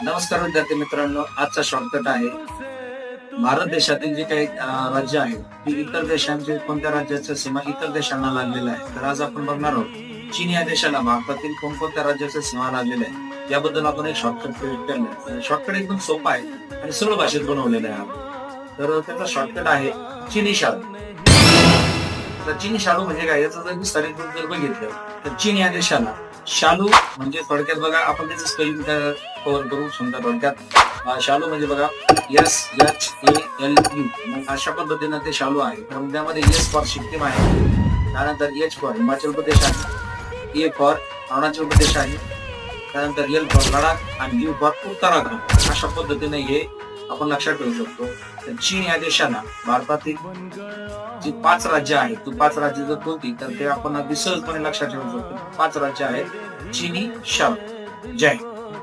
नमस्कार विद्यार्थी मित्रांनो, आजचा शॉर्टकट आहे. भारत देशातील जे काही राज्य आहेत ती इतर देशांचे कोणत्या राज्याच्या सीमा इतर देशांना लागलेल्या आहेत. तर आज आपण बघणार आहोत चीन या देशाला भारतातील कोणकोणत्या राज्याच्या सीमा लागलेल्या आहेत याबद्दल आपण एक शॉर्टकट क्रिएट केलं. शॉर्टकट एकदम सोपा आहे आणि सरळ भाषेत बनवलेला आहे. तर त्याचा शॉर्टकट आहे चिनी शालू. तर चीनी शालू म्हणजे काय, याचं जर विस्तारित रूप जर बघितलं तर चीन या देशाला शालू म्हणजे थोडक्यात बघा, आपण त्याचं स्पेलिंग कव्हर करू. समजा थोडक्यात शालू म्हणजे बघा SHALU, मग अशा पद्धतीनं ते शालू आहे. तर त्यामध्ये S फॉर सिक्कीम आहे, त्यानंतर H फॉर हिमाचल प्रदेश आहे, A फॉर अरुणाचल प्रदेश आहे, त्यानंतर L फॉर लडाख आणि U फॉर उत्तराखंड. अशा पद्धतीने हे आपण लक्षात ठेवू शकतो. तर चीन या देशाला भारतातील जी 5 राज्य आहेत, ती 5 राज्य जर कोणती, तर ते आपण अगदी सहजपणे लक्षात ठेवू शकतो. 5 राज्य आहेत चीनी शालू. जय हिंद.